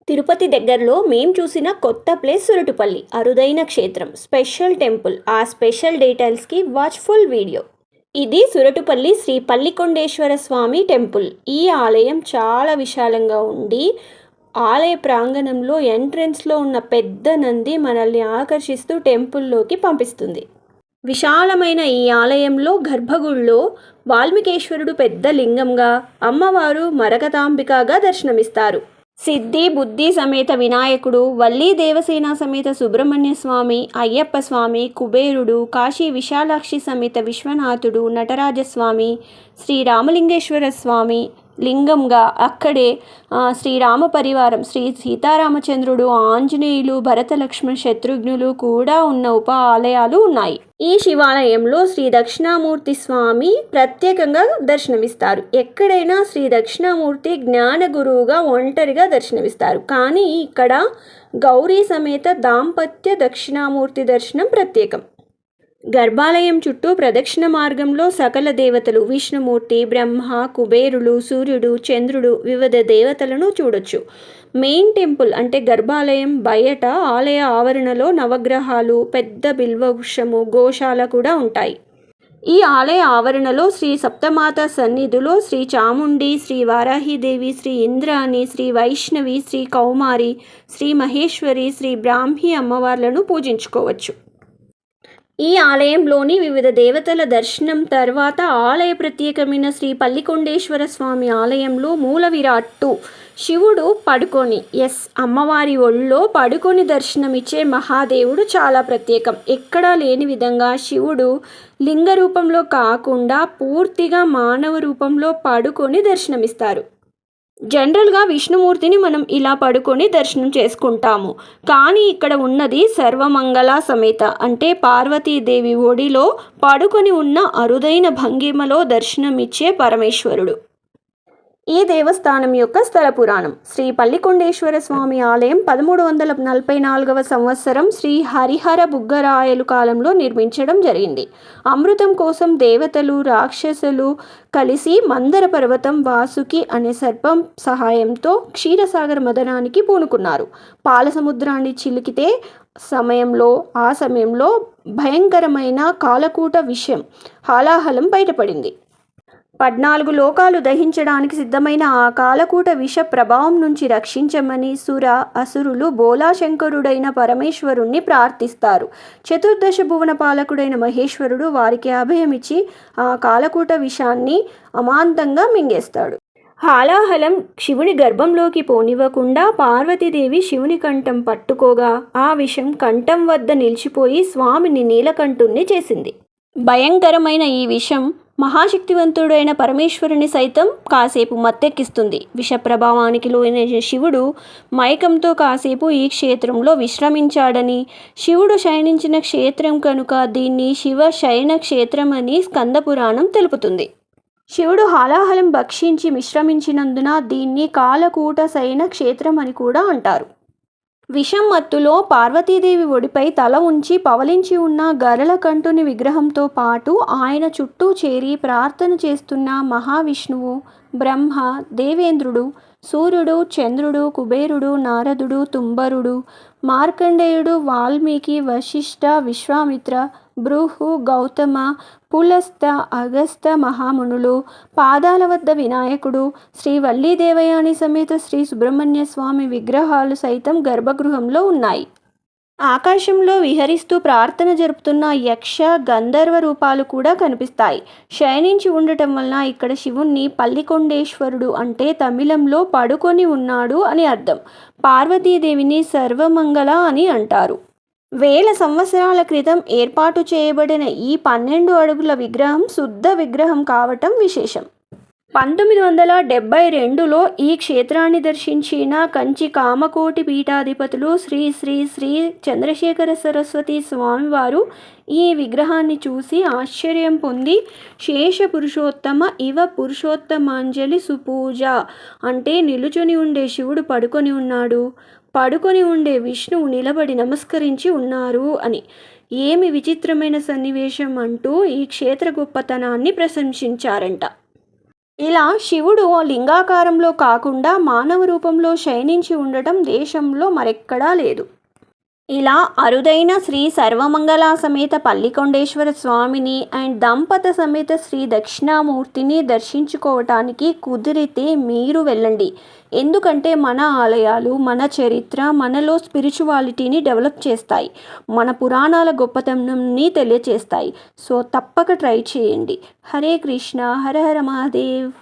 తిరుపతి దగ్గరలో మేం చూసిన కొత్త ప్లేస్ సురటుపల్లి. అరుదైన క్షేత్రం, స్పెషల్ టెంపుల్. ఆ స్పెషల్ డీటెయిల్స్కి వాచ్ ఫుల్ వీడియో. ఇది సురటుపల్లి శ్రీ పల్లికొండేశ్వర స్వామి టెంపుల్. ఈ ఆలయం చాలా విశాలంగా ఉండి ఆలయ ప్రాంగణంలో ఎంట్రన్స్లో ఉన్న పెద్ద నంది మనల్ని ఆకర్షిస్తూ టెంపుల్లోకి పంపిస్తుంది. విశాలమైన ఈ ఆలయంలో గర్భగుడిలో వాల్మీకేశ్వరుడు పెద్ద లింగంగా, అమ్మవారు మరకతాంబికగా దర్శనమిస్తారు. సిద్ధి బుద్ధి సమేత వినాయకుడు, వల్లీ దేవసేన సమేత సుబ్రహ్మణ్య స్వామి, అయ్యప్ప స్వామి, కుబేరుడు, కాశీ విశాలాక్షి సమేత విశ్వనాథుడు, నటరాజస్వామి, శ్రీ రామలింగేశ్వర స్వామి లింగంగా, అక్కడే శ్రీరామ పరివారం శ్రీ సీతారామచంద్రుడు, ఆంజనేయులు, భరత లక్ష్మణ శత్రుఘ్నులు కూడా ఉన్న ఉప ఆలయాలు ఉన్నాయి. ఈ శివాలయంలో శ్రీ దక్షిణామూర్తి స్వామి ప్రత్యేకంగా దర్శనమిస్తారు. ఎక్కడైనా శ్రీ దక్షిణామూర్తి జ్ఞాన గురువుగా ఒంటరిగా దర్శనమిస్తారు. కానీ ఇక్కడ గౌరీ సమేత దాంపత్య దక్షిణామూర్తి దర్శనం ప్రత్యేకం. గర్భాలయం చుట్టూ ప్రదక్షిణ మార్గంలో సకల దేవతలు, విష్ణుమూర్తి, బ్రహ్మ, కుబేరులు, సూర్యుడు, చంద్రుడు, వివిధ దేవతలను చూడొచ్చు. మెయిన్ టెంపుల్ అంటే గర్భాలయం బయట ఆలయ ఆవరణలో నవగ్రహాలు, పెద్ద బిల్వవృక్షము, గోశాల కూడా ఉంటాయి. ఈ ఆలయ ఆవరణలో శ్రీ సప్తమాత సన్నిధిలో శ్రీ చాముండి, శ్రీ వారాహిదేవి, శ్రీ ఇంద్రాణి, శ్రీ వైష్ణవి, శ్రీ కౌమారి, శ్రీ మహేశ్వరి, శ్రీ బ్రాహ్మి అమ్మవార్లను పూజించుకోవచ్చు. ఈ ఆలయంలోని వివిధ దేవతల దర్శనం తర్వాత ఆలయ ప్రత్యేకమైన శ్రీ పల్లికొండేశ్వర స్వామి ఆలయంలో మూల విరాట్టు శివుడు పడుకొని అమ్మవారి ఒళ్ళో పడుకొని దర్శనమిచ్చే మహాదేవుడు చాలా ప్రత్యేకం. ఎక్కడా లేని విధంగా శివుడు లింగ రూపంలో కాకుండా పూర్తిగా మానవ రూపంలో పడుకొని దర్శనమిస్తారు. జనరల్గా విష్ణుమూర్తిని మనం ఇలా పడుకొని దర్శనం చేసుకుంటాము. కానీ ఇక్కడ ఉన్నది సర్వమంగళ సమేత అంటే పార్వతీదేవి ఒడిలో పడుకొని ఉన్న అరుదైన భంగిమలో దర్శనమిచ్చే పరమేశ్వరుడు. ఈ దేవస్థానం యొక్క స్థల పురాణం. శ్రీ పల్లికొండేశ్వర స్వామి ఆలయం 1344వ సంవత్సరం శ్రీ హరిహర బుగ్గరాయలు కాలంలో నిర్మించడం జరిగింది. అమృతం కోసం దేవతలు, రాక్షసులు కలిసి మందర పర్వతం వాసుకి అనే సర్పం సహాయంతో క్షీరసాగర మదనానికి పూనుకున్నారు. పాల సముద్రాన్ని చిలికితే ఆ సమయంలో భయంకరమైన కాలకూట విషం హాలాహలం బయటపడింది. 14 లోకాలు దహించడానికి సిద్ధమైన ఆ కాలకూట విష ప్రభావం నుంచి రక్షించమని అసురులు బోలాశంకరుడైన పరమేశ్వరుణ్ణి ప్రార్థిస్తారు. చతుర్దశ భువన పాలకుడైన మహేశ్వరుడు వారికి అభయమిచ్చి ఆ కాలకూట విషాన్ని అమాంతంగా మింగేస్తాడు. హాలాహలం శివుని గర్భంలోకి పోనివ్వకుండా పార్వతీదేవి శివుని కంఠం పట్టుకోగా ఆ విషం కంఠం వద్ద నిలిచిపోయి స్వామిని నీలకంఠుణ్ణి చేసింది. భయంకరమైన ఈ విషం మహాశక్తివంతుడైన పరమేశ్వరుని సైతం కాసేపు మత్తెక్కిస్తుంది. విష ప్రభావానికి లోనైన శివుడు మైకంతో కాసేపు ఈ క్షేత్రంలో విశ్రమించాడని, శివుడు శయనించిన క్షేత్రం కనుక దీన్ని శివ శయన క్షేత్రం అని స్కంద పురాణం తెలుపుతుంది. శివుడు హాలాహలం భక్షించి విశ్రమించినందున దీన్ని కాలకూట శయన క్షేత్రం అని కూడా అంటారు. విషం మత్తులో పార్వతీదేవి ఒడిపై తల ఉంచి పవలించి ఉన్న గరళకంఠుని విగ్రహంతో పాటు ఆయన చుట్టూ చేరి ప్రార్థన చేస్తున్న మహావిష్ణువు, బ్రహ్మ, దేవేంద్రుడు, సూర్యుడు, చంద్రుడు, కుబేరుడు, నారదుడు, తుంబరుడు, మార్కండేయుడు, వాల్మీకి, వశిష్ఠ, విశ్వామిత్ర, భృహు, గౌతమ, పులస్త, అగస్త మహామునులు, పాదాల వద్ద వినాయకుడు, శ్రీ వల్లీ దేవయాని సమేత శ్రీ సుబ్రహ్మణ్య స్వామి విగ్రహాలు సైతం గర్భగృహంలో ఉన్నాయి. ఆకాశంలో విహరిస్తూ ప్రార్థన జరుపుతున్న యక్ష, గంధర్వ రూపాలు కూడా కనిపిస్తాయి. శయనించి ఉండటం వలన ఇక్కడ శివుణ్ణి పల్లికొండేశ్వరుడు అంటే తమిళంలో పడుకొని ఉన్నాడు అని అర్థం. పార్వతీదేవిని సర్వమంగళ అని అంటారు. వేల సంవత్సరాల క్రితం ఏర్పాటు చేయబడిన ఈ 12 అడుగుల విగ్రహం శుద్ధ విగ్రహం కావటం విశేషం. 1972లో ఈ క్షేత్రాన్ని దర్శించిన కంచి కామకోటి పీఠాధిపతులు శ్రీ శ్రీ శ్రీ చంద్రశేఖర సరస్వతి స్వామివారు ఈ విగ్రహాన్ని చూసి ఆశ్చర్యం పొంది శేష పురుషోత్తమ ఇవ పురుషోత్తమాంజలి సుపూజ అంటే నిలుచుని ఉండే శివుడు పడుకొని ఉన్నాడు, పడుకొని ఉండే విష్ణువు నిలబడి నమస్కరించి ఉన్నారు అని. ఏమి విచిత్రమైన సన్నివేశం అంటూ ఈ క్షేత్ర గొప్పతనాన్ని ప్రశంసించారంట. ఇలా శివుడు లింగాకారంలో కాకుండా మానవ రూపంలో శయనించి ఉండటం దేశంలో మరెక్కడా లేదు. ఇలా అరుదైన శ్రీ సర్వమంగళ సమేత పల్లికొండేశ్వర స్వామిని అండ్ దంపత సమేత శ్రీ దక్షిణామూర్తిని దర్శించుకోవటానికి కుదిరితే మీరు వెళ్ళండి. ఎందుకంటే మన ఆలయాలు, మన చరిత్ర మనలో స్పిరిచువాలిటీని డెవలప్ చేస్తాయి. మన పురాణాల గొప్పతనంని తెలియచేస్తాయి. సో తప్పక ట్రై చేయండి. హరే కృష్ణ, హర హర మహాదేవ్.